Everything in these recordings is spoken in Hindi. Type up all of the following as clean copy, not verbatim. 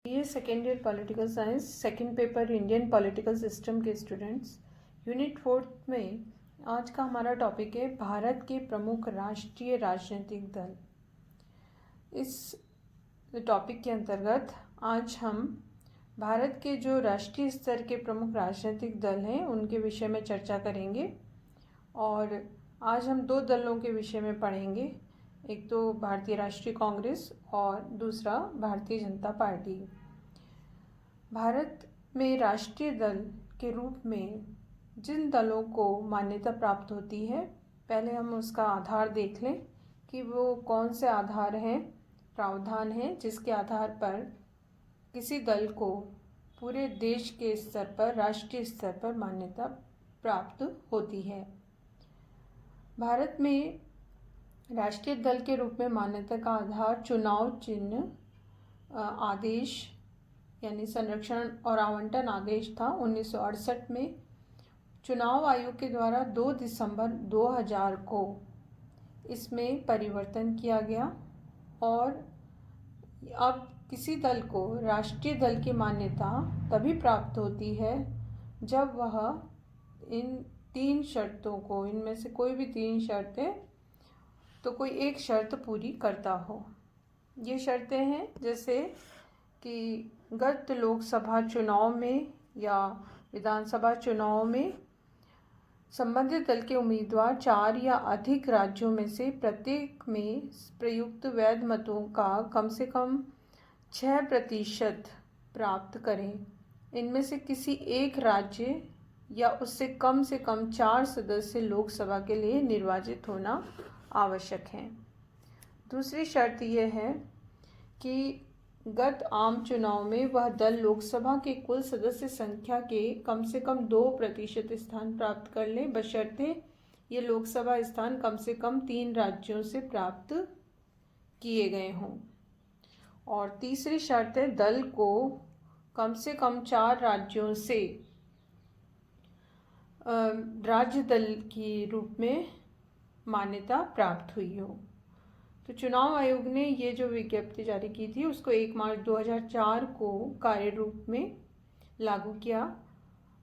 ये second year political science second paper Indian political system के स्टूडेंट्स, यूनिट 4 में आज का हमारा टॉपिक है भारत के प्रमुख राष्ट्रीय राजनीतिक दल। इस टॉपिक के अंतर्गत आज हम भारत के जो राष्ट्रीय स्तर के प्रमुख राजनीतिक दल हैं उनके विषय में चर्चा करेंगे। और आज हम दो दलों के विषय में पढ़ेंगे, एक तो भारतीय राष्ट्रीय कांग्रेस और दूसरा भारतीय जनता पार्टी। भारत में राष्ट्रीय दल के रूप में जिन दलों को मान्यता प्राप्त होती है, पहले हम उसका आधार देख लें कि वो कौन से आधार हैं, प्रावधान हैं जिसके आधार पर किसी दल को पूरे देश के स्तर पर, राष्ट्रीय स्तर पर मान्यता प्राप्त होती है। भारत में राष्ट्रीय दल के रूप में मान्यता का आधार चुनाव चिन्ह आदेश यानी संरक्षण और आवंटन आदेश था 1968 में। चुनाव आयोग के द्वारा 2 दिसंबर 2000 को इसमें परिवर्तन किया गया और अब किसी दल को राष्ट्रीय दल की मान्यता तभी प्राप्त होती है जब वह इन 3 शर्तों को, इनमें से कोई भी 3 शर्तें, तो कोई एक शर्त पूरी करता हो। ये शर्तें हैं जैसे कि गत लोकसभा चुनाव में या विधानसभा चुनाव में संबंधित दल के उम्मीदवार 4 या अधिक राज्यों में से प्रत्येक में प्रयुक्त वैध मतों का कम से कम 6% प्राप्त करें। इनमें से किसी एक राज्य या उससे कम 4 सदस्य लोकसभा के लिए निर्वाचित होना आवश्यक है। दूसरी शर्त यह है कि गत आम चुनाव में वह दल लोकसभा के कुल सदस्य संख्या के कम से कम 2% स्थान प्राप्त कर ले, बशर्ते ये लोकसभा स्थान कम से कम 3 राज्यों से प्राप्त किए गए हों। और तीसरी शर्त है दल को कम से कम 4 राज्यों से राज्य दल के रूप में मान्यता प्राप्त हुई हो। तो चुनाव आयोग ने ये जो विज्ञप्ति जारी की थी उसको 1 मार्च 2004 को कार्य रूप में लागू किया।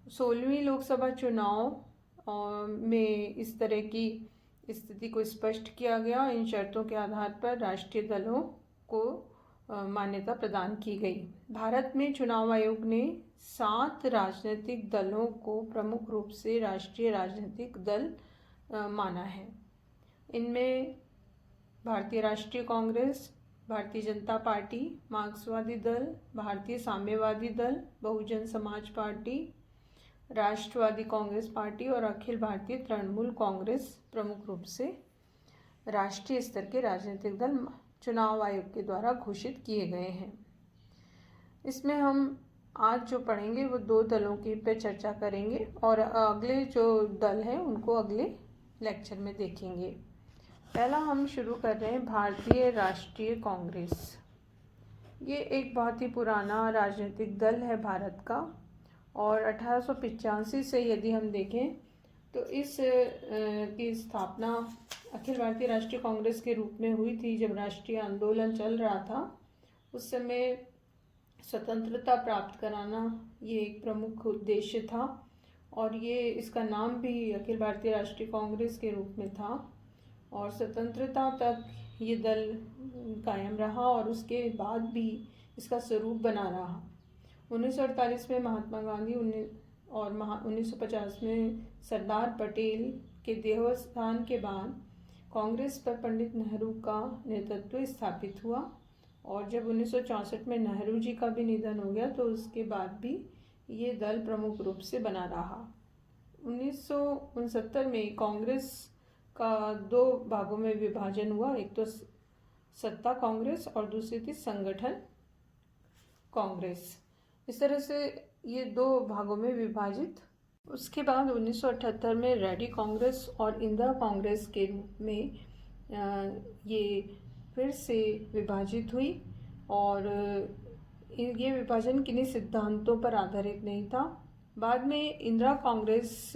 16वीं लोकसभा चुनाव में इस तरह की स्थिति को स्पष्ट किया गया। इन शर्तों के आधार पर राष्ट्रीय दलों को मान्यता प्रदान की गई। भारत में चुनाव आयोग ने 7 राजनीतिक दलों को प्रमुख रूप से राष्ट्रीय राजनीतिक दल माना है। इनमें भारतीय राष्ट्रीय कांग्रेस, भारतीय जनता पार्टी, मार्क्सवादी दल, भारतीय साम्यवादी दल, बहुजन समाज पार्टी, राष्ट्रवादी कांग्रेस पार्टी और अखिल भारतीय तृणमूल कांग्रेस प्रमुख रूप से राष्ट्रीय स्तर के राजनीतिक दल चुनाव आयोग के द्वारा घोषित किए गए हैं। इसमें हम आज जो पढ़ेंगे वो 2 दलों की पे चर्चा करेंगे और अगले जो दल हैं उनको अगले लेक्चर में देखेंगे। पहला हम शुरू कर रहे हैं भारतीय राष्ट्रीय कांग्रेस। ये एक बहुत ही पुराना राजनीतिक दल है भारत का और 1885 से यदि हम देखें तो इस की स्थापना अखिल भारतीय राष्ट्रीय कांग्रेस के रूप में हुई थी। जब राष्ट्रीय आंदोलन चल रहा था उस समय स्वतंत्रता प्राप्त कराना ये एक प्रमुख उद्देश्य था और ये इसका नाम भी अखिल भारतीय राष्ट्रीय कांग्रेस के रूप में था और स्वतंत्रता तक ये दल कायम रहा और उसके बाद भी इसका स्वरूप बना रहा। 1948 में महात्मा गांधी और 1950 में सरदार पटेल के देहावसान के बाद कांग्रेस पर पंडित नेहरू का नेतृत्व स्थापित हुआ और जब 1964 में नेहरू जी का भी निधन हो गया तो उसके बाद भी ये दल प्रमुख रूप से बना रहा। 1969 में कांग्रेस का 2 भागों में विभाजन हुआ, एक तो सत्ता कांग्रेस और दूसरी थी संगठन कांग्रेस। इस तरह से ये 2 भागों में विभाजित। उसके बाद 1978 में रेडी कांग्रेस और इंदिरा कांग्रेस के रूप में ये फिर से विभाजित हुई और ये विभाजन किन्हीं सिद्धांतों पर आधारित नहीं था। बाद में इंदिरा कांग्रेस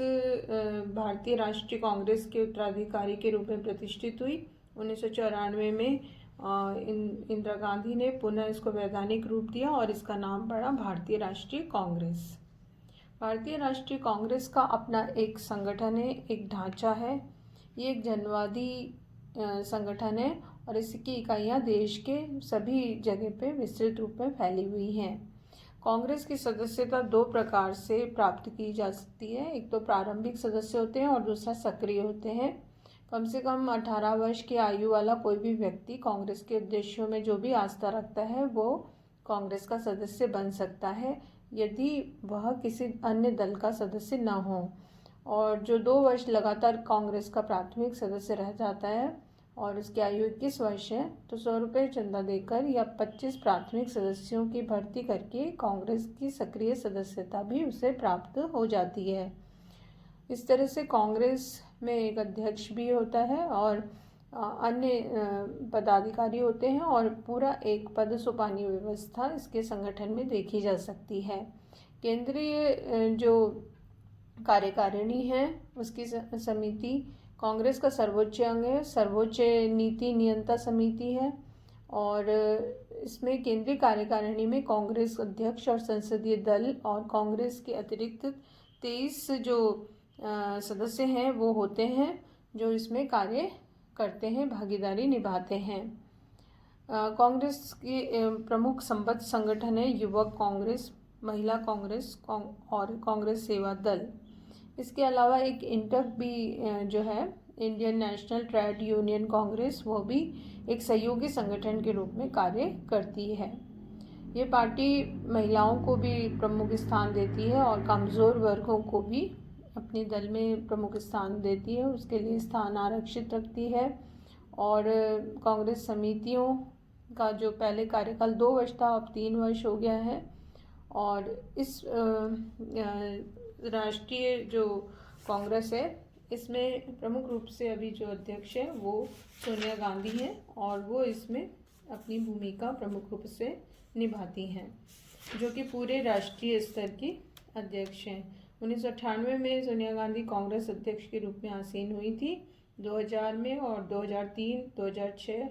भारतीय राष्ट्रीय कांग्रेस के उत्तराधिकारी के रूप में प्रतिष्ठित हुई। 1994 में इंदिरा गांधी ने पुनः इसको वैधानिक रूप दिया और इसका नाम पड़ा भारतीय राष्ट्रीय कांग्रेस। भारतीय राष्ट्रीय कांग्रेस का अपना एक संगठन है, एक ढांचा है। ये एक जनवादी संगठन है और इसकी इकाइयाँ देश के सभी जगह पे विस्तृत रूप में फैली हुई हैं। कांग्रेस की सदस्यता दो प्रकार से प्राप्त की जा सकती है। एक तो प्रारंभिक सदस्य होते हैं और दूसरा सक्रिय होते हैं। कम से कम 18 वर्ष की आयु वाला कोई भी व्यक्ति कांग्रेस के उद्देश्यों में जो भी आस्था रखता है वो कांग्रेस का सदस्य बन सकता है, यदि वह किसी अन्य दल का सदस्य न हो। और जो 2 वर्ष लगातार कांग्रेस का प्राथमिक सदस्य रह जाता है और उसकी आयु 21 वर्ष है तो 100 रुपये चंदा देकर या 25 प्राथमिक सदस्यों की भर्ती करके कांग्रेस की सक्रिय सदस्यता भी उसे प्राप्त हो जाती है। इस तरह से कांग्रेस में एक अध्यक्ष भी होता है और अन्य पदाधिकारी होते हैं और पूरा एक पद सोपानी व्यवस्था इसके संगठन में देखी जा सकती है। केंद्रीय जो कार्यकारिणी है उसकी समिति कांग्रेस का सर्वोच्च अंग है, सर्वोच्च नीति नियंत्रण समिति है और इसमें केंद्रीय कार्यकारिणी में कांग्रेस अध्यक्ष और संसदीय दल और कांग्रेस के अतिरिक्त 23 जो सदस्य हैं वो होते हैं जो इसमें कार्य करते हैं, भागीदारी निभाते हैं। कांग्रेस की प्रमुख संबद्ध संगठन है युवक कांग्रेस, महिला कांग्रेस और कांग्रेस सेवा दल। इसके अलावा एक इंटक भी जो है Indian national trade union Congress, वो भी एक सहयोगी संगठन के रूप में कार्य करती है। ये पार्टी महिलाओं को भी प्रमुख स्थान देती है और कमज़ोर वर्गों को भी अपने दल में प्रमुख स्थान देती है, उसके लिए स्थान आरक्षित रखती है। और कांग्रेस समितियों का जो पहले कार्यकाल 2 वर्ष था अब 3 वर्ष हो गया है। और इस राष्ट्रीय जो कांग्रेस है इसमें प्रमुख रूप से अभी जो अध्यक्ष है वो सोनिया गांधी हैं और वो इसमें अपनी भूमिका प्रमुख रूप से निभाती हैं, जो कि पूरे राष्ट्रीय स्तर की अध्यक्ष हैं। 1998 में सोनिया गांधी कांग्रेस अध्यक्ष के रूप में आसीन हुई थी, 2000 में और 2003, 2006,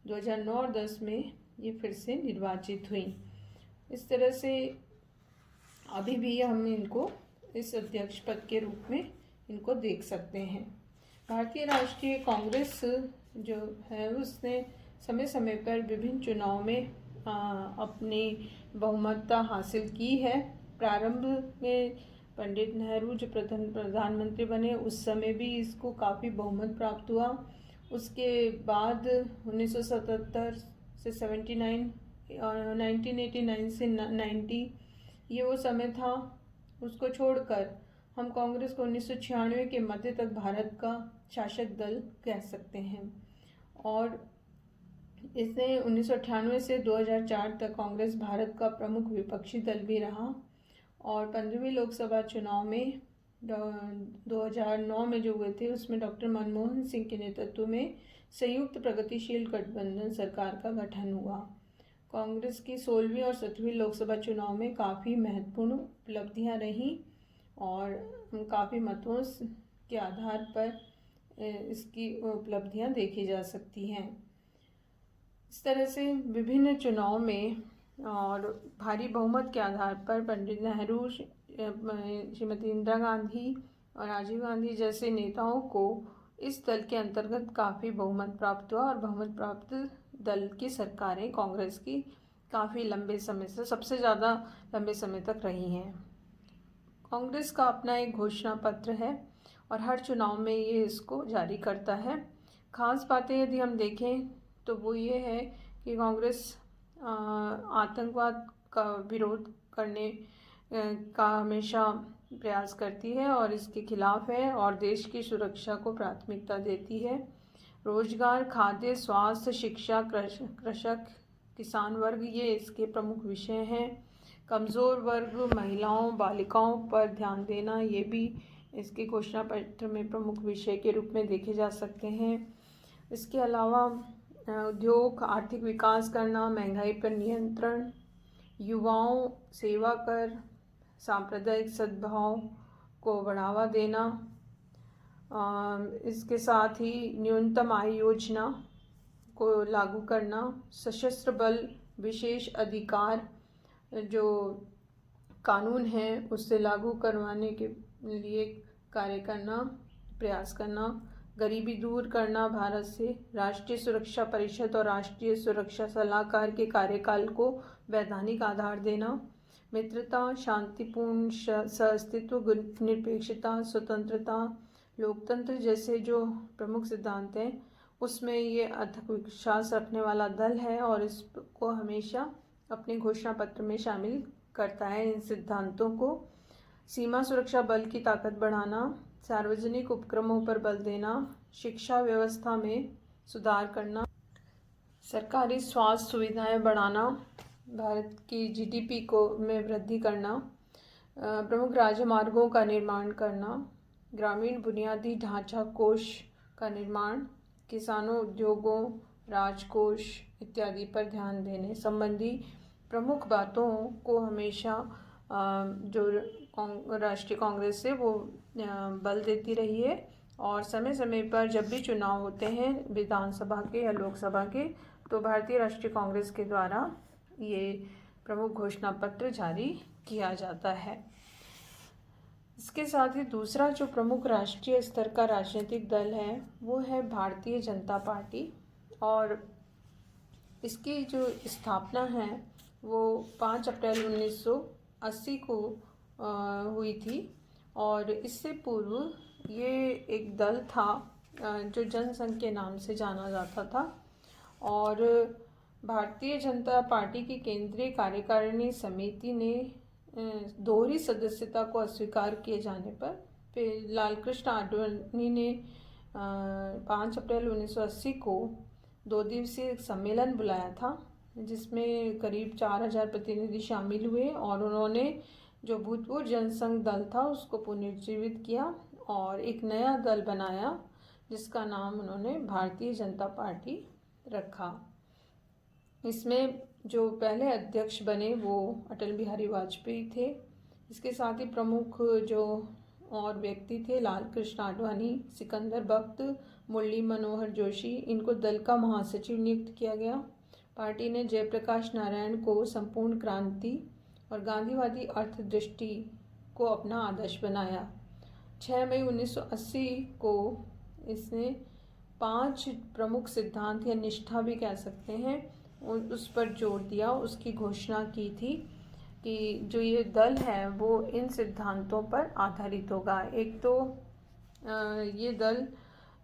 2009 और 2010 में ये फिर से निर्वाचित हुई। इस तरह से अभी भी हम इनको इस अध्यक्ष पद के रूप में इनको देख सकते हैं। भारतीय राष्ट्रीय कांग्रेस जो है उसने समय समय पर विभिन्न चुनाव में अपनी बहुमतता हासिल की है। प्रारंभ में पंडित नेहरू जो प्रधानमंत्री बने उस समय भी इसको काफ़ी बहुमत प्राप्त हुआ। उसके बाद 1977 से 79, 1989 से 90 ये वो समय था। उसको छोड़कर हम कांग्रेस को 1996 के मध्य तक भारत का शासक दल कह सकते हैं और इसने 1998 से 2004 तक कांग्रेस भारत का प्रमुख विपक्षी दल भी रहा। और 15वीं लोकसभा चुनाव में 2009 में जो हुए थे उसमें डॉक्टर मनमोहन सिंह के नेतृत्व में संयुक्त प्रगतिशील गठबंधन सरकार का गठन हुआ। कांग्रेस की 16वीं और 17वीं लोकसभा चुनाव में काफ़ी महत्वपूर्ण उपलब्धियां रहीं और काफ़ी मतों के आधार पर इसकी उपलब्धियां देखी जा सकती हैं। इस तरह से विभिन्न चुनाव में और भारी बहुमत के आधार पर पंडित नेहरू, श्रीमती इंदिरा गांधी और राजीव गांधी जैसे नेताओं को इस दल के अंतर्गत काफ़ी बहुमत प्राप्त हुआ और बहुमत प्राप्त दल की सरकारें कांग्रेस की काफ़ी लंबे समय से सबसे ज़्यादा लंबे समय तक रही हैं। कांग्रेस का अपना एक घोषणा पत्र है और हर चुनाव में ये इसको जारी करता है। खास बातें यदि हम देखें तो वो ये है कि कांग्रेस आतंकवाद का विरोध करने का हमेशा प्रयास करती है और इसके खिलाफ है और देश की सुरक्षा को प्राथमिकता देती है। रोजगार, खाद्य, स्वास्थ्य, शिक्षा, कृषक, किसान वर्ग ये इसके प्रमुख विषय हैं। कमज़ोर वर्ग, महिलाओं, बालिकाओं पर ध्यान देना ये भी इसके घोषणा पत्र में प्रमुख विषय के रूप में देखे जा सकते हैं। इसके अलावा उद्योग, आर्थिक विकास करना, महंगाई पर नियंत्रण, युवाओं सेवा कर, सांप्रदायिक सद्भाव को बढ़ावा देना, इसके साथ ही न्यूनतम आय योजना को लागू करना, सशस्त्र बल विशेष अधिकार जो कानून है उससे लागू करवाने के लिए कार्य करना, प्रयास करना, गरीबी दूर करना भारत से, राष्ट्रीय सुरक्षा परिषद और राष्ट्रीय सुरक्षा सलाहकार के कार्यकाल को वैधानिक आधार देना, मित्रता, शांतिपूर्ण सहअस्तित्व, निरपेक्षता, स्वतंत्रता, लोकतंत्र जैसे जो प्रमुख सिद्धांत हैं उसमें ये अथक विश्वास रखने वाला दल है और इसको हमेशा अपने घोषणा पत्र में शामिल करता है। इन सिद्धांतों को सीमा सुरक्षा बल की ताकत बढ़ाना, सार्वजनिक उपक्रमों पर बल देना, शिक्षा व्यवस्था में सुधार करना, सरकारी स्वास्थ्य सुविधाएं बढ़ाना, भारत की जीडीपी को में वृद्धि करना, प्रमुख राजमार्गों का निर्माण करना, ग्रामीण बुनियादी ढांचा कोष का निर्माण, किसानों, उद्योगों, राजकोष इत्यादि पर ध्यान देने संबंधी प्रमुख बातों को हमेशा जो राष्ट्रीय कांग्रेस है वो बल देती रही है और समय समय पर जब भी चुनाव होते हैं विधानसभा के या लोकसभा के तो भारतीय राष्ट्रीय कांग्रेस के द्वारा ये प्रमुख घोषणा पत्र जारी किया जाता है। इसके साथ ही दूसरा जो प्रमुख राष्ट्रीय स्तर का राजनीतिक दल है वो है भारतीय जनता पार्टी और इसकी जो स्थापना है वो 5 अप्रैल 1980 को हुई थी और इससे पूर्व ये एक दल था जो जनसंघ के नाम से जाना जाता था और भारतीय जनता पार्टी की केंद्रीय कार्यकारिणी समिति ने दोहरी सदस्यता को अस्वीकार किए जाने पर फिर लालकृष्ण आडवाणी ने 5 अप्रैल 1980 को 2 दिवसीय सम्मेलन बुलाया था जिसमें करीब 4000 प्रतिनिधि शामिल हुए और उन्होंने जो भूतपूर्व जनसंघ दल था उसको पुनर्जीवित किया और एक नया दल बनाया जिसका नाम उन्होंने भारतीय जनता पार्टी रखा। इसमें जो पहले अध्यक्ष बने वो अटल बिहारी वाजपेयी थे। इसके साथ ही प्रमुख जो और व्यक्ति थे लाल कृष्ण आडवाणी, सिकंदर बख्त, मुरली मनोहर जोशी, इनको दल का महासचिव नियुक्त किया गया। पार्टी ने जयप्रकाश नारायण को संपूर्ण क्रांति और गांधीवादी अर्थदृष्टि को अपना आदर्श बनाया। 6 मई 1980 को इसने 5 प्रमुख सिद्धांत या निष्ठा भी कह सकते हैं उस पर जोर दिया, उसकी घोषणा की थी कि जो ये दल है वो इन सिद्धांतों पर आधारित होगा। एक तो ये दल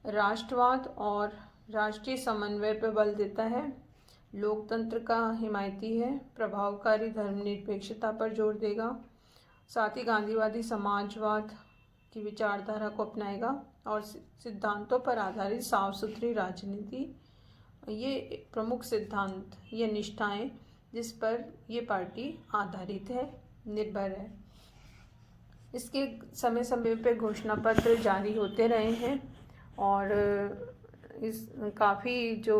राष्ट्रवाद और राष्ट्रीय समन्वय पर बल देता है, लोकतंत्र का हिमायती है, प्रभावकारी धर्मनिरपेक्षता पर जोर देगा, साथ ही गांधीवादी समाजवाद की विचारधारा को अपनाएगा और सिद्धांतों पर आधारित साफ सुथरी राजनीति, ये प्रमुख सिद्धांत ये निष्ठाएं जिस पर ये पार्टी आधारित है, निर्भर है। इसके समय समय पर घोषणा पत्र जारी होते रहे हैं और इस काफ़ी जो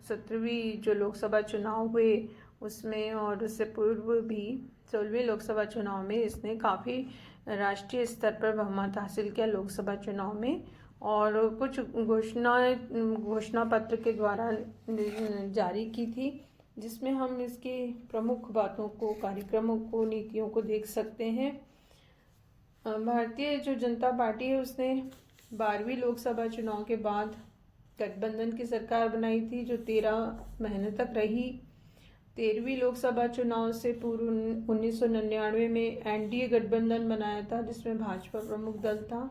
17वीं जो लोकसभा चुनाव हुए उसमें और उससे पूर्व भी 16वीं लोकसभा चुनाव में इसने काफ़ी राष्ट्रीय स्तर पर बहुमत हासिल किया लोकसभा चुनाव में और कुछ घोषणा पत्र के द्वारा जारी की थी जिसमें हम इसकी प्रमुख बातों को, कार्यक्रमों को, नीतियों को देख सकते हैं। भारतीय जो जनता पार्टी है उसने 12वीं लोकसभा चुनाव के बाद गठबंधन की सरकार बनाई थी जो 13 महीने तक रही। 13वीं लोकसभा चुनाव से पूर्व 1999 में एनडीए गठबंधन बनाया था जिसमें भाजपा प्रमुख दल था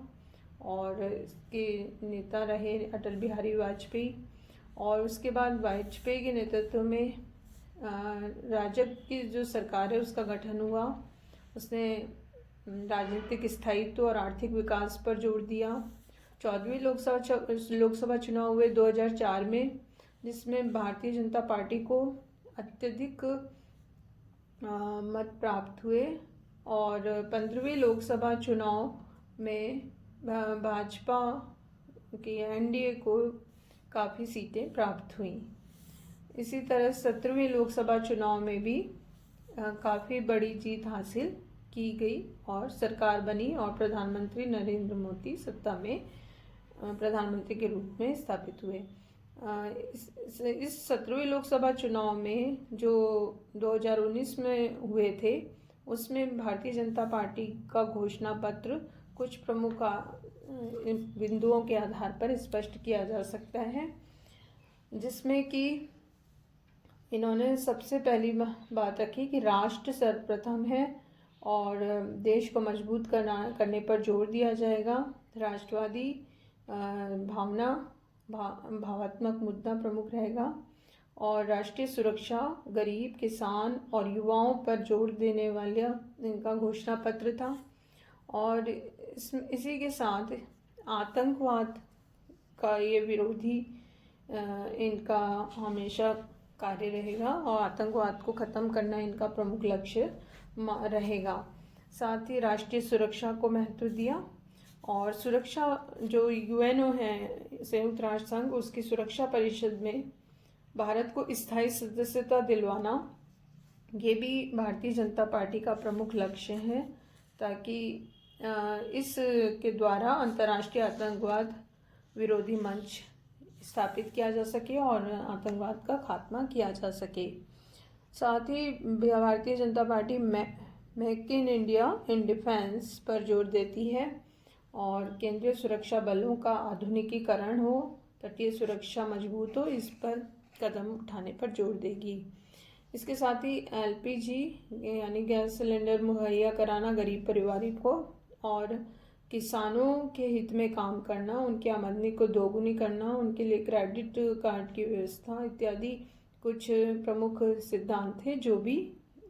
और इसके नेता रहे अटल बिहारी वाजपेयी और उसके बाद वाजपेयी के नेतृत्व में राजग की जो सरकार है उसका गठन हुआ। उसने राजनीतिक स्थायित्व और आर्थिक विकास पर जोर दिया। 14वीं लोकसभा चुनाव हुए 2004 में जिसमें भारतीय जनता पार्टी को अत्यधिक मत प्राप्त हुए और 15वीं लोकसभा चुनाव में भाजपा की एनडीए को काफ़ी सीटें प्राप्त हुई। इसी तरह 17वीं लोकसभा चुनाव में भी काफ़ी बड़ी जीत हासिल की गई और सरकार बनी और प्रधानमंत्री नरेंद्र मोदी सत्ता में प्रधानमंत्री के रूप में स्थापित हुए। इस 17वें लोकसभा चुनाव में जो 2019 में हुए थे, उसमें भारतीय जनता पार्टी का घोषणा पत्र कुछ प्रमुख बिंदुओं के आधार पर स्पष्ट किया जा सकता है, जिसमें कि इन्होंने सबसे पहली बात रखी कि राष्ट्र सर्वप्रथम है और देश को मजबूत करने पर जोर दिया जाएगा। राष्ट्रवादी भावात्मक मुद्दा प्रमुख रहेगा और राष्ट्रीय सुरक्षा, गरीब, किसान और युवाओं पर जोर देने वाला इनका घोषणा पत्र था। और इसी के साथ आतंकवाद का ये विरोधी इनका हमेशा कार्य रहेगा और आतंकवाद को ख़त्म करना इनका प्रमुख लक्ष्य रहेगा। साथ ही राष्ट्रीय सुरक्षा को महत्व दिया और सुरक्षा जो यूएनओ है, संयुक्त राष्ट्र संघ, उसकी सुरक्षा परिषद में भारत को स्थायी सदस्यता दिलवाना, ये भी भारतीय जनता पार्टी का प्रमुख लक्ष्य है, ताकि इस के द्वारा अंतर्राष्ट्रीय आतंकवाद विरोधी मंच स्थापित किया जा सके और आतंकवाद का खात्मा किया जा सके। साथ ही Bharatiya Janata party make in India in defence पर जोर देती है और केंद्रीय सुरक्षा बलों का आधुनिकीकरण हो, तटीय सुरक्षा मजबूत हो, इस पर कदम उठाने पर जोर देगी। इसके साथ ही एलपीजी यानी गैस सिलेंडर मुहैया कराना गरीब परिवारों को और किसानों के हित में काम करना, उनकी आमदनी को दोगुनी करना, उनके लिए क्रेडिट कार्ड की व्यवस्था इत्यादि कुछ प्रमुख सिद्धांत थे जो भी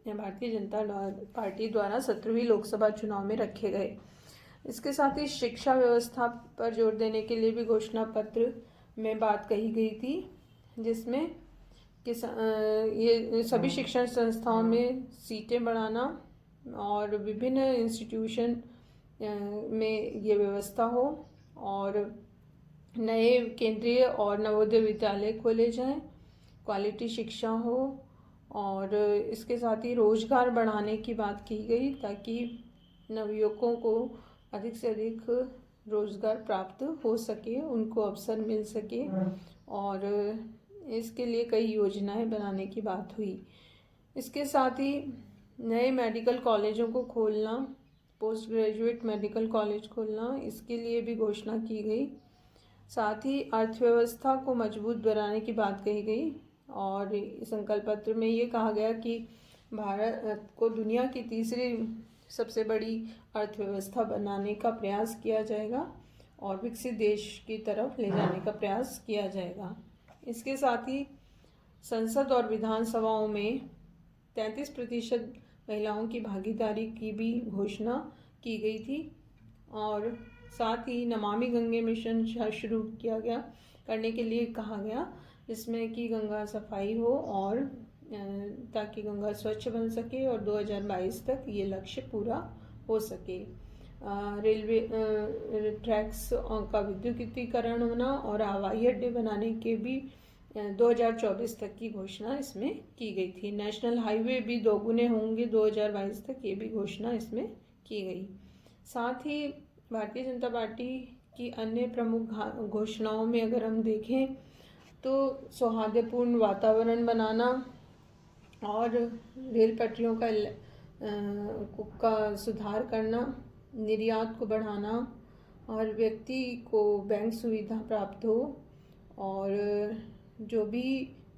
भारतीय जनता पार्टी द्वारा 17वीं लोकसभा चुनाव में रखे गए। इसके साथ ही शिक्षा व्यवस्था पर जोर देने के लिए भी घोषणा पत्र में बात कही गई थी, जिसमें ये सभी शिक्षण संस्थाओं में सीटें बढ़ाना और विभिन्न इंस्टीट्यूशन में ये व्यवस्था हो और नए केंद्रीय और नवोदय विद्यालय खोले जाएं, क्वालिटी शिक्षा हो और इसके साथ ही रोजगार बढ़ाने की बात की गई ताकि नवयुवकों को अधिक से अधिक रोजगार प्राप्त हो सके, उनको अवसर मिल सके और इसके लिए कई योजनाएं बनाने की बात हुई। इसके साथ ही नए मेडिकल कॉलेजों को खोलना, पोस्ट ग्रेजुएट मेडिकल कॉलेज खोलना, इसके लिए भी घोषणा की गई। साथ ही अर्थव्यवस्था को मजबूत बनाने की बात कही गई और संकल्प पत्र में ये कहा गया कि भारत को दुनिया की तीसरी सबसे बड़ी अर्थव्यवस्था बनाने का प्रयास किया जाएगा और विकसित देश की तरफ ले जाने का प्रयास किया जाएगा। इसके साथ ही संसद और विधानसभाओं में 33% महिलाओं की भागीदारी की भी घोषणा की गई थी और साथ ही नमामि गंगे मिशन शुरू किया गया करने के लिए कहा गया, जिसमें कि गंगा सफाई हो और ताकि गंगा स्वच्छ बन सके और 2022 तक ये लक्ष्य पूरा हो सके। रेलवे ट्रैक्स का विद्युतीकरण होना और हवाई अड्डे बनाने के भी 2024 तक की घोषणा इसमें की गई थी। नेशनल हाईवे भी दोगुने होंगे 2022 तक, ये भी घोषणा इसमें की गई। साथ ही भारतीय जनता पार्टी की अन्य प्रमुख घोषणाओं में अगर हम देखें तो सौहार्दपूर्ण वातावरण बनाना और रेल पटरियों का सुधार करना, निर्यात को बढ़ाना और व्यक्ति को बैंक सुविधा प्राप्त हो और जो भी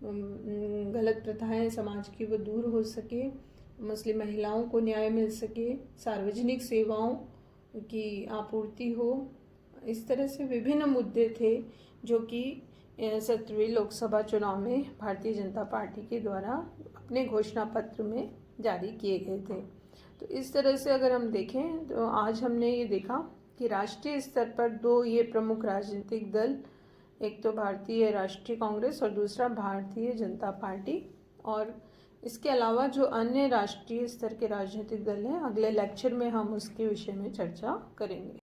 गलत प्रथाएं समाज की वो दूर हो सके, मुस्लिम महिलाओं को न्याय मिल सके, सार्वजनिक सेवाओं की आपूर्ति हो। इस तरह से विभिन्न मुद्दे थे जो कि 17वीं लोकसभा चुनाव में भारतीय जनता पार्टी के द्वारा अपने घोषणा पत्र में जारी किए गए थे। तो इस तरह से अगर हम देखें तो आज हमने ये देखा कि राष्ट्रीय स्तर पर दो ये प्रमुख राजनीतिक दल, एक तो भारतीय राष्ट्रीय कांग्रेस और दूसरा भारतीय जनता पार्टी, और इसके अलावा जो अन्य राष्ट्रीय स्तर के राजनीतिक दल हैं, अगले लेक्चर में हम उसके विषय में चर्चा करेंगे।